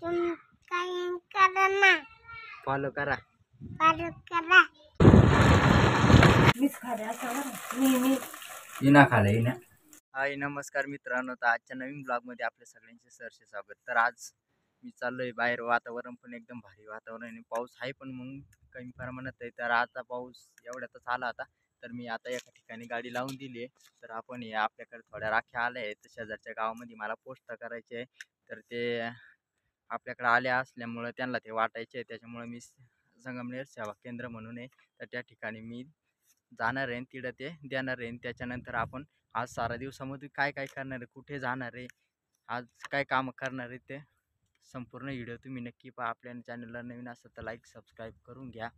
तुम काय करा ना फॉलो करा फॉलो करा इना खाले इना. हाय नमस्कार मित्रांनो, तर आजच्या नवीन ब्लॉगमध्ये आपल्या सगळ्यांचे सहर्ष स्वागत. तर आज मी चाललोय बाहेर, वातावरण पण एकदम भारी वातावरण आहे, पाऊस आहे पण मग कमी प्रमाणात आहे. तर आता पाऊस एवढ्यातच आला आता, तर मी आता एका ठिकाणी गाडी लावून दिली आहे. तर आपण हे आपल्याकडे थोड्या राख्या आल्या आहेत शेजारच्या गावामध्ये, मला पोस्ट करायचे आहे. तर ते आपल्याकडे आले असल्यामुळं त्यांना ते वाटायचे आहे, त्याच्यामुळे मी संगमनेर सेवा केंद्र म्हणून आहे, तर त्या ठिकाणी मी जाणार आहे, तिकडं ते देणार आहे. त्याच्यानंतर आपण आज सारा दिवसामध्ये काय काय करणार आहे, कुठे जाणार आहे, आज काय काम करणार आहे, ते संपूर्ण व्हिडिओ तुम्ही नक्की पहा. आपल्या चॅनलला नवीन असेल तर लाईक सबस्क्राईब करून घ्या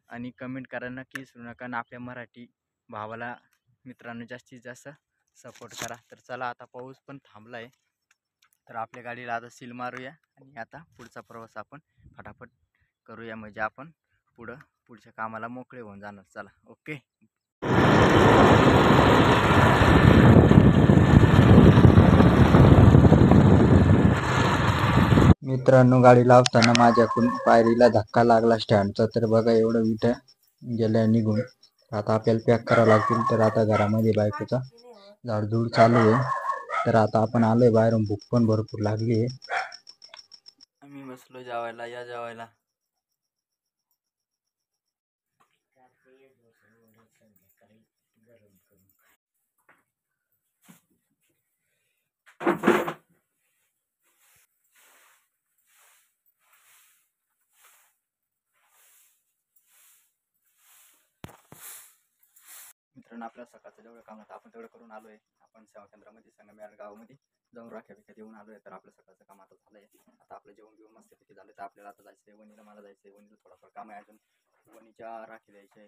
आणि कमेंट करायला नक्की विसरू नका. आणि आपल्या मराठी भावाला मित्रांनो जास्तीत जास्त सपोर्ट करा. तर चला, आता पाऊस पण थांबला आहे, तर आपल्या गाडीला आता सील मारूया आणि आता पुढचा प्रवास आपण फटाफट करूया, म्हणजे आपण पुढच्या कामाला मोकळे होऊन जाणार. चला, ओके. मित्रांनो, गाडी लावताना माझ्याकडून पायरीला धक्का लागला स्टँडचा, तर बघा एवढं विटा गेल्या निघून. आता आपल्याला पॅक करावं लागतील. तर आता घरामध्ये बायकोचा झाडझूड चालू आहे. तर आता आपण आलोय बाहेरून, भूक पण भरपूर लागली आहे. आम्ही बसलो जेवायला, या जेवायला. मित्रांनो, आपल्या सकाळचं जेवढं काम होतं आपण तेवढं करून आलोय. आपण सेवा केंद्रामध्ये संगमेर गावामध्ये जाऊन राख्या बिख्या देऊन आलोय. तर आपलं सकाळचं काम आता झालंय. आता आपलं जेवण घेऊन मस्तपैकी झालं. तर आपल्याला आता जायचंय वणीला, मला जायचंय वणीला, थोडंफार काम आहे अजून. वणीच्या राखी द्यायचे,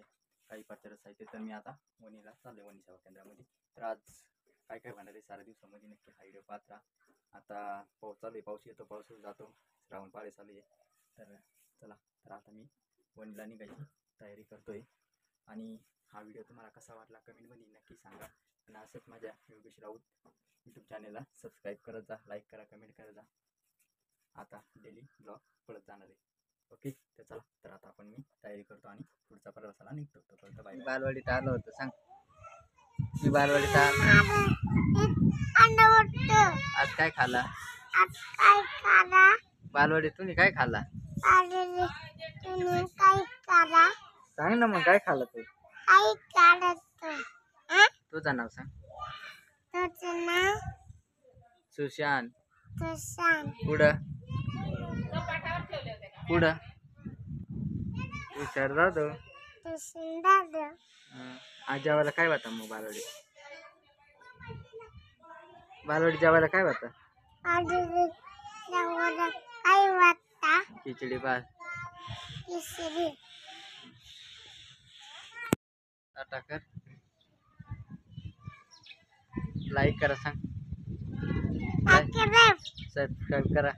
काही पत्रे साहित्य, तर मी आता वणीला चाललोय, वणी सेवा केंद्रामध्ये. तर आज काय काय होणार आहे साऱ्या दिवसामध्ये नक्की हा व्हिडिओ पाहत राहा. आता पाऊस चालू आहे, पाऊस येतो, पाऊस जातो, श्रावण पाळी चालू आहे. तर चला, तर आता मी वणीला निघायची तयारी करतोय. आणि हा व्हिडिओ तुम्हाला कसा वाटला कमेंटमध्ये नक्की सांगा. आणि असंच माझ्या योगेश राऊत यूट्यूब चॅनलला सबस्क्राईब करत जा, लाईक करा, कमेंट करत जा. आता डेली ब्लॉग पडत जाणार आहे, ओके. तर चला, तर आता आपण मी तयारी करतो आणि पुढचा प्रवासाला निघतो. तोपर्यंत बाय. बालवाडीत आलो होतं, सांग. मी बालवाडीत आज काय खाल्ला? आज काय करा बालवाडीत तुम्ही काय खाल्ला? तुम्ही काय करा सांग ना मग, काय खाल्लं तू? काय करत तुझं नाव सांग. तुझं नाव सुशांत. सुशांत. पुढं पुढं हुशार जाधव. सुंदर. आज जेवायला काय होतं मग बालवाडी? बालवाडी जेवायला काय होतं? काय वाटता? खिचडी भात. खिचडी. टाटा कर, लाईक करा, सांग. सबस्क्राईब करा,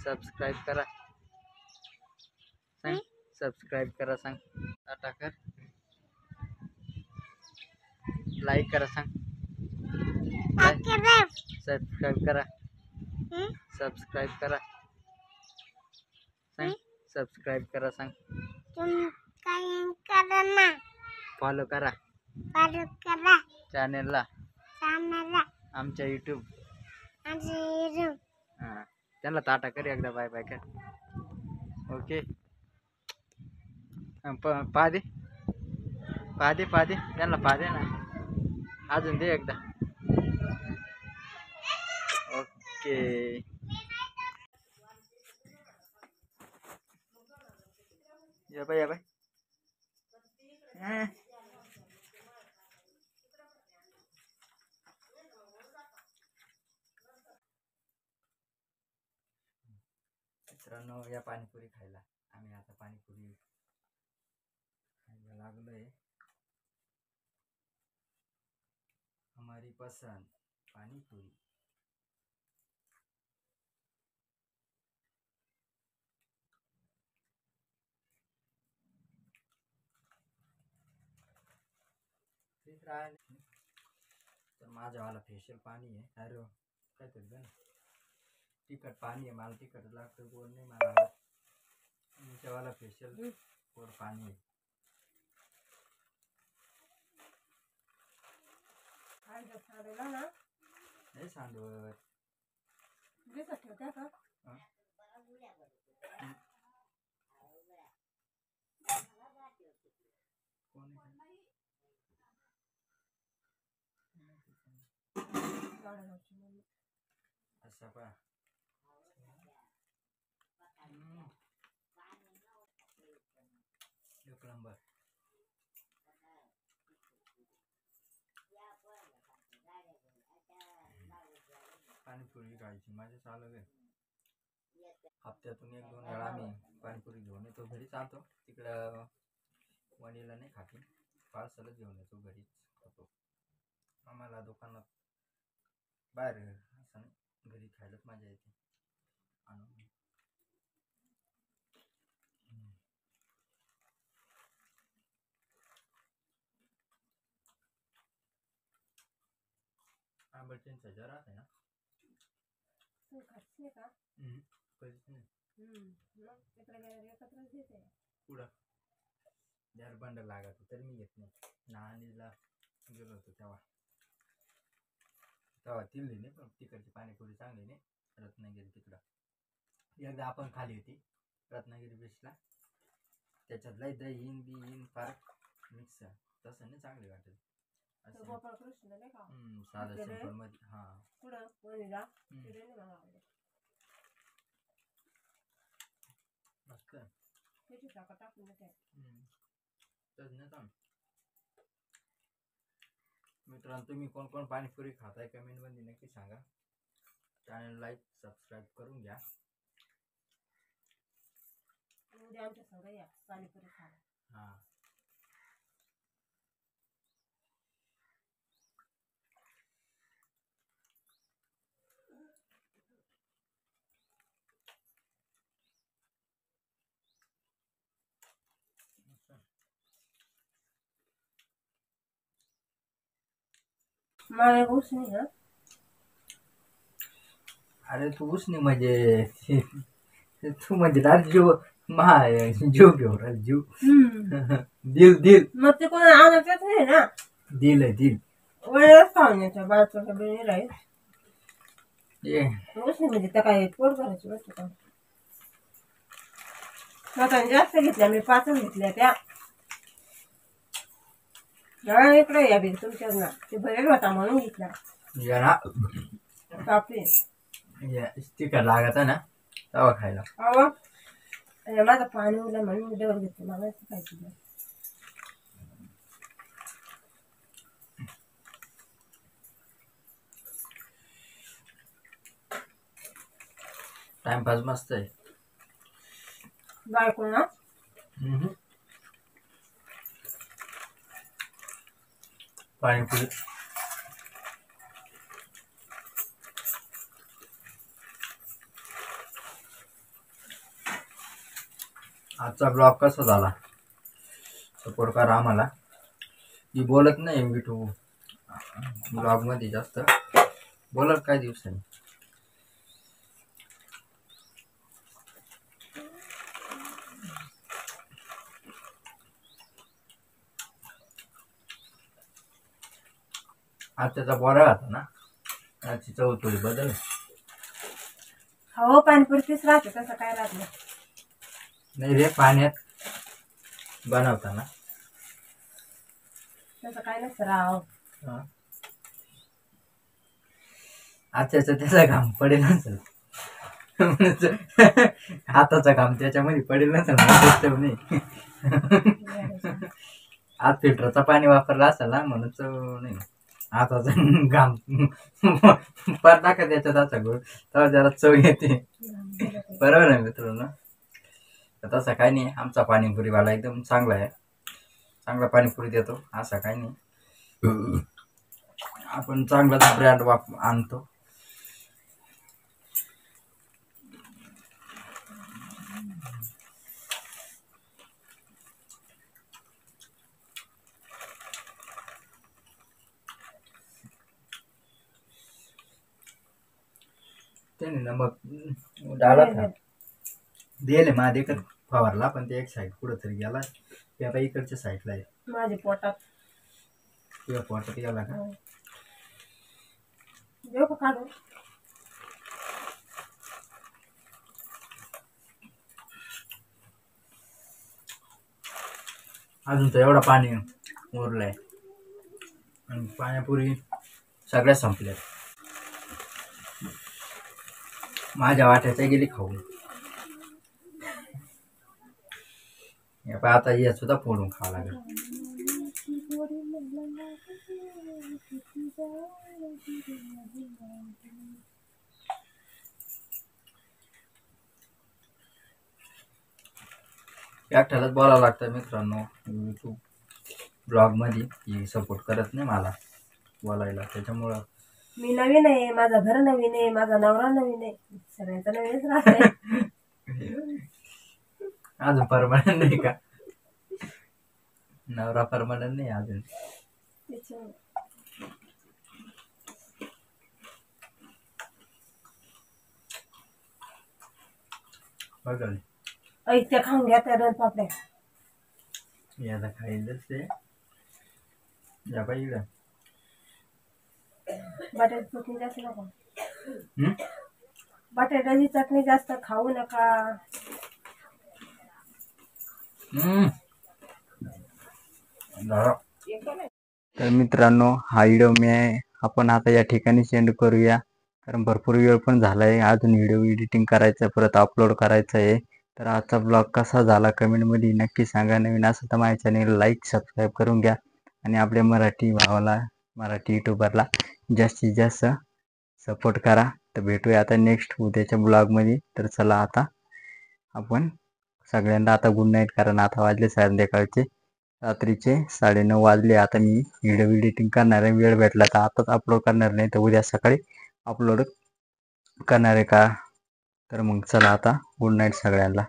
सबस्क्राईब करा, सांग. सबस्क्राईब करा, सांग. टाटा कर, लाईक करा, सांग. सबस्क्राईब करा, सबस्क्राईब करा, सांग. सबस्क्राईब करा, सांग. तुम काय करा ना फॉलो करा, फॉलो करा चॅनलला, चॅनलला, आमच्या यूट्यूब. हां, त्यांना टाटा कर एकदा, बाय बाय कर, ओके. पादे पादे पादे त्यांना पादे ना, अजून दे एकदा, ओके. या बाय, या बाय. मित्रांनो, या पाणीपुरी खायला. आम्ही आता पाणीपुरी खायला लागलोय. हमारी पसंद पाणीपुरी. तर माझ्यावाला फेशियल पाणी आहे. अरे काय तरी तिखट पाणी आहे, मला तिखट लागतं, गोड नाही मला आवडत. तुमच्यावाला स्पेशल गोड पाणी आहे. नाही सांडवत. हा? कोण आहे? असं पहा. एक नंबर. पाणीपुरी खायची माझ्या चालू आहे. हप्त्यातून 1-2 वेळा आम्ही पाणीपुरी घेऊन येतो. घरी चालतो तिकडं वणीला नाही खाते, पार्सलच घेऊन येतो, घरीच खातो. आम्हाला दुकानात बाहेर असं नाही, घरी खायलाच मजा येते. आंबट चिंचेच्या राहते ना. कधीच नाही. पुढं जर बंड लागत तरी मी घेत नाही. नानीला गेलो होतो तेव्हा दिली नाही, पण तिकडची पाणीपुरी चांगली नाही. रत्नागिरी तिकडं एकदा आपण खाली होती रत्नागिरी बीचला, त्याच्यात लय दही इन फार मिक्स, तसं नाही चांगली वाटेल. साधा सिंपल मध्ये. हा मस्त. मित्रांनो, तुम्ही कोण कोण पाणीपुरी खाताय कमेंट मध्ये नक्की सांगा. चॅनल लाईक सबस्क्राईब करून घ्या. हा अरे तू उसने म्हणजे तू म्हणजे जीव जीव घेऊ राहिला, जीव. दिल दिल मग ते कोण आणायचंच नाही ना. दिल आहे दिल. वेळच पाहुण्याच्या बाजूच्या बिणी राहील. ये म्हणजे त्या काय पोट भरायची वस्तू का. स्वतःने जास्त घेतल्या, मी 5 घेतल्या त्या. इकडे या बिल तुमच्याच ना, ते भरेल होता म्हणून घेतला. जरा कापी तिखट लागत ना तवा खायला. माझं पाणी उरलं म्हणून मी डबल घेतलं, मला खायची. टाइमपास मस्त आहे. बायको ना पाणीपुरी. आजचा ब्लॉग कसा झाला सपोर्ट करा आम्हाला. मी बोलत नाही मिठू ब्लॉग मध्ये जास्त, बोलत काय दिवसांनी. आजचा बरा होता ना, आजची चव थोडी बदल. हो पाणीपुरी तीच राहते, तसं काय राहत नाही रे, पाण्यात बनवताना तसं काय नसतं राव. आजच्याचा त्याचा घाम पडेल नसेल, हाताचा घाम त्याच्यामध्ये पडेल नसेल नाही. आज फिल्टरचं पाणी वापरलं असेल ना म्हणून चव नाही. हाताचा घाम पडला का त्याच्यात असा गोड तर जरा चव येते. बरोबर आहे मित्रांनो. तसं काही नाही, आमचा पाणीपुरीवाला एकदम चांगला आहे, चांगला पाणीपुरी देतो, असं काही नाही. आपण चांगलाच ब्रँड आणतो. त्याने नमक डाळा था दिले मा देखत फवारला पण ते एक साईड कुठं तरी गेला ते आता इकडच्या साईडला आहे माझ्या पोटात तुझ्या पोटात गेला का देऊ का काढून अजून तर एवढा पाणी उरलंय आणि पाण्यापुरी सगळ्या संपल्या माझ्या वाट्याच्या गेली खाऊन आता हे सुद्धा फोडून खावं लागेल एकट्यालाच बोलावं लागतं मित्रांनो यूट्यूब ब्लॉगमध्ये सपोर्ट करत नाही मला बोलायला त्याच्यामुळं मी नवीन आहे माझं घर नवीन आहे माझा नवरा नवीन आहे सगळ्यांचा नवीनच राहते अजून परमनंट नाही का नवरा परमनंट नाही अजून बघा त्या खाऊन घ्या त्या दोन पापड्या याला खायलाच ते या बाई इकडं बटाट्याची चटणी जास्त नका बटाट्याची चटणी जास्त खाऊ नका तर मित्रांनो हा व्हिडिओ आपण आता या ठिकाणी सेंड करूया कारण भरपूर वेळ पण झाला आहे अजून व्हिडिओ एडिटिंग करायचं परत अपलोड करायचं आहे तर आजचा ब्लॉग कसा झाला कमेंटमध्ये नक्की सांगा नवीन असेल तर माझ्या चॅनल लाईक सबस्क्राईब करून घ्या आणि आपल्या मराठी भावाला मराठी यूट्यूबरला जास्तीत जास्त सपोर्ट करा तर भेटूया आता नेक्स्ट उद्याच्या ब्लॉगमध्ये तर चला आता आपण सगळ्यांना आता गुड नाईट कारण आता वाजले संध्याकाळचे रात्रीचे 9:30 वाजले आता मी व्हिडिओ एडिटिंग करणार आहे वेळ भेटला तर आताच अपलोड करणार नाही तर उद्या सकाळी अपलोड करणार आहे का तर मग चला आता गुड नाईट सगळ्यांना